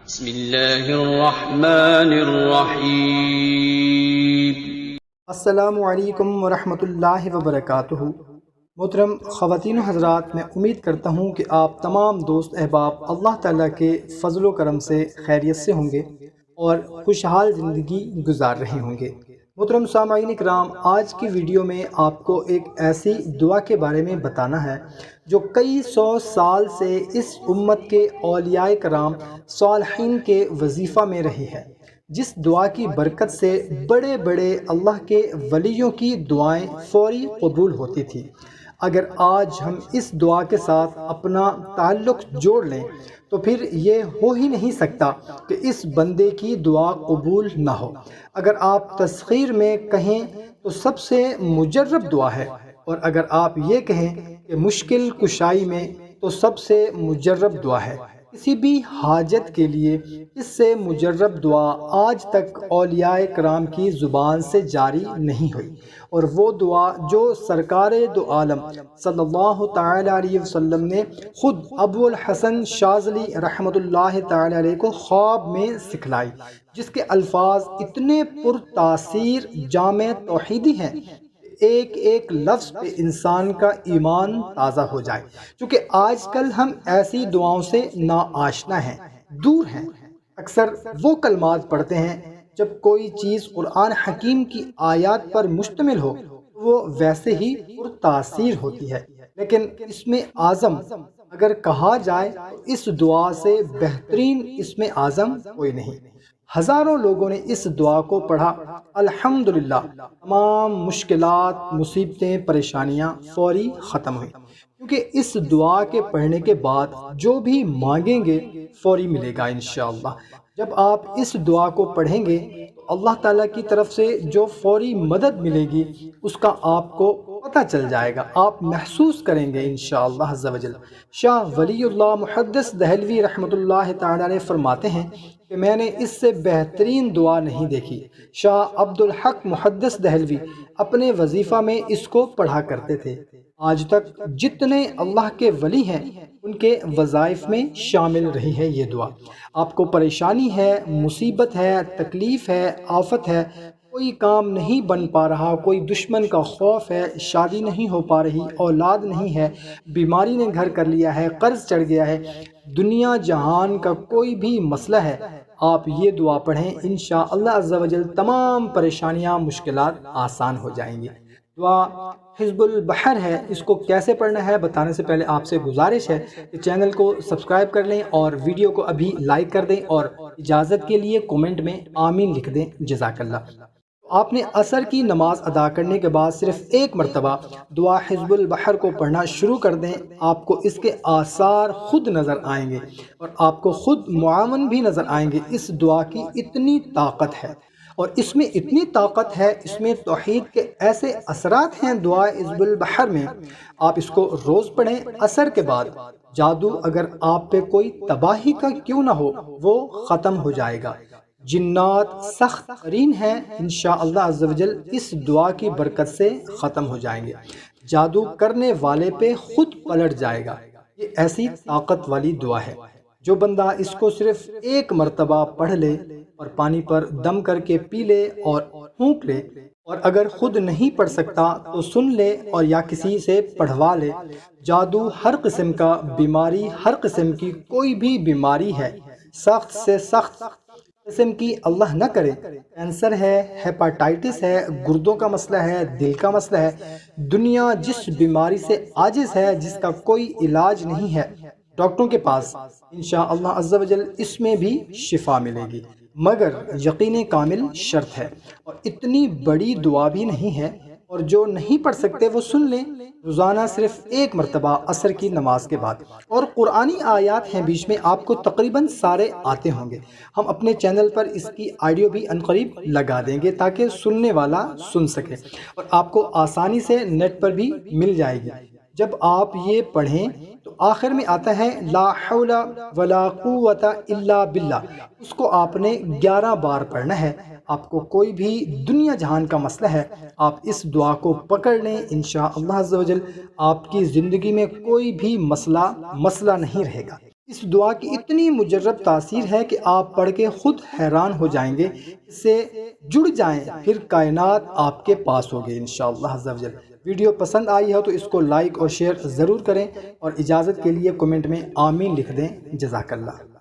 بسم اللہ الرحمن الرحیم۔ السلام علیکم ورحمۃ اللہ وبرکاتہ۔ محترم خواتین و حضرات، میں امید کرتا ہوں کہ آپ تمام دوست احباب اللہ تعالیٰ کے فضل و کرم سے خیریت سے ہوں گے اور خوشحال زندگی گزار رہے ہوں گے۔ محترم سامعین اکرام، آج کی ویڈیو میں آپ کو ایک ایسی دعا کے بارے میں بتانا ہے جو کئی سو سال سے اس امت کے اولیاء کرام صالحین کے وظیفہ میں رہی ہے، جس دعا کی برکت سے بڑے بڑے اللہ کے ولیوں کی دعائیں فوری قبول ہوتی تھی۔ اگر آج ہم اس دعا کے ساتھ اپنا تعلق جوڑ لیں تو پھر یہ ہو ہی نہیں سکتا کہ اس بندے کی دعا قبول نہ ہو۔ اگر آپ تسخیر میں کہیں تو سب سے مجرب دعا ہے، اور اگر آپ یہ کہیں کہ مشکل کشائی میں تو سب سے مجرب دعا ہے۔ کسی بھی حاجت کے لیے اس سے مجرب دعا آج تک اولیاء کرام کی زبان سے جاری نہیں ہوئی، اور وہ دعا جو سرکار دو عالم صلی اللہ تعالی علیہ وسلم نے خود ابو الحسن شاذلی رحمۃ اللہ تعالی علیہ کو خواب میں سکھلائی، جس کے الفاظ اتنے پر تاثیر جامع توحیدی ہیں، ایک ایک لفظ پہ انسان کا ایمان تازہ ہو جائے۔ چونکہ آج کل ہم ایسی دعاؤں سے ناآشنا ہیں، دور ہیں۔ اکثر وہ کلمات پڑھتے ہیں جب کوئی چیز قرآن حکیم کی آیات پر مشتمل ہو وہ ویسے ہی پر تاثیر ہوتی ہے، لیکن اسم اعظم اگر کہا جائے تو اس دعا سے بہترین اسم اعظم کوئی نہیں۔ ہزاروں لوگوں نے اس دعا کو پڑھا، الحمدللہ تمام مشکلات، مصیبتیں، پریشانیاں فوری ختم ہوئی، کیونکہ اس دعا کے پڑھنے کے بعد جو بھی مانگیں گے فوری ملے گا انشاءاللہ۔ جب آپ اس دعا کو پڑھیں گے تو اللہ تعالیٰ کی طرف سے جو فوری مدد ملے گی اس کا آپ کو پتہ چل جائے گا، آپ محسوس کریں گے انشاءاللہ عز و جل۔ شاہ ولی اللہ محدث دہلوی رحمۃ اللہ تعالی علیہ فرماتے ہیں کہ میں نے اس سے بہترین دعا نہیں دیکھی۔ شاہ عبد الحق محدث دہلوی اپنے وظیفہ میں اس کو پڑھا کرتے تھے۔ آج تک جتنے اللہ کے ولی ہیں ان کے وظائف میں شامل رہی ہے یہ دعا۔ آپ کو پریشانی ہے، مصیبت ہے، تکلیف ہے، آفت ہے، کوئی کام نہیں بن پا رہا، کوئی دشمن کا خوف ہے، شادی نہیں ہو پا رہی، اولاد نہیں ہے، بیماری نے گھر کر لیا ہے، قرض چڑھ گیا ہے، دنیا جہان کا کوئی بھی مسئلہ ہے، آپ یہ دعا پڑھیں، انشاءاللہ عز و جل تمام پریشانیاں، مشکلات آسان ہو جائیں گی۔ دعا حزب البحر ہے، اس کو کیسے پڑھنا ہے بتانے سے پہلے آپ سے گزارش ہے کہ چینل کو سبسکرائب کر لیں اور ویڈیو کو ابھی لائک کر دیں، اور اجازت کے لیے کومنٹ میں آمین لکھ دیں، جزاک اللہ۔ آپ نے عصر کی نماز ادا کرنے کے بعد صرف ایک مرتبہ دعا حزب البحر کو پڑھنا شروع کر دیں، آپ کو اس کے آثار خود نظر آئیں گے اور آپ کو خود معاون بھی نظر آئیں گے۔ اس دعا کی اتنی طاقت ہے، اور اس میں اتنی طاقت ہے، اس میں توحید کے ایسے اثرات ہیں دعا حزب البحر میں۔ آپ اس کو روز پڑھیں، عصر کے بعد جادو اگر آپ پہ کوئی تباہی کا کیوں نہ ہو وہ ختم ہو جائے گا۔ جنات سخت ترین ہیں، انشاءاللہ عز و جل اس دعا کی برکت سے ختم ہو جائیں گے۔ جادو کرنے والے پہ خود پلٹ جائے گا۔ یہ ایسی طاقت والی دعا ہے، جو بندہ اس کو صرف ایک مرتبہ پڑھ لے اور پانی پر دم کر کے پی لے اور پھونک لے، اور اگر خود نہیں پڑھ سکتا تو سن لے اور یا کسی سے پڑھوا لے۔ جادو ہر قسم کا، بیماری ہر قسم کی، کوئی بھی بیماری ہے، سخت سے سخت قسم کی اللہ نہ کرے، کینسر ہے، ہیپاٹائٹس ہے، گردوں کا مسئلہ ہے، دل کا مسئلہ ہے، دنیا جس بیماری سے عاجز ہے، جس کا کوئی علاج نہیں ہے ڈاکٹروں کے پاس، انشاءاللہ عز و جل اس میں بھی شفا ملے گی، مگر یقین کامل شرط ہے، اور اتنی بڑی دعا بھی نہیں ہے۔ اور جو نہیں پڑھ سکتے وہ سن لیں، روزانہ صرف ایک مرتبہ عصر کی نماز کے بعد۔ اور قرآنی آیات ہیں بیچ میں، آپ کو تقریباً سارے آتے ہوں گے۔ ہم اپنے چینل پر اس کی آڈیو بھی عنقریب لگا دیں گے تاکہ سننے والا سن سکے، اور آپ کو آسانی سے نیٹ پر بھی مل جائے گی۔ جب آپ یہ پڑھیں تو آخر میں آتا ہے لا حول ولا قوت الا باللہ، اس کو آپ نے 11 بار پڑھنا ہے۔ آپ کو کوئی بھی دنیا جہان کا مسئلہ ہے، آپ اس دعا کو پکڑ لیں، انشاءاللہ عز و جل آپ کی زندگی میں کوئی بھی مسئلہ نہیں رہے گا۔ اس دعا کی اتنی مجرب تاثیر ہے کہ آپ پڑھ کے خود حیران ہو جائیں گے، اس سے جڑ جائیں، پھر کائنات آپ کے پاس ہوگی انشاءاللہ عز و جل۔ ویڈیو پسند آئی ہے تو اس کو لائک اور شیئر ضرور کریں، اور اجازت کے لیے کمنٹ میں آمین لکھ دیں۔ جزاک اللہ۔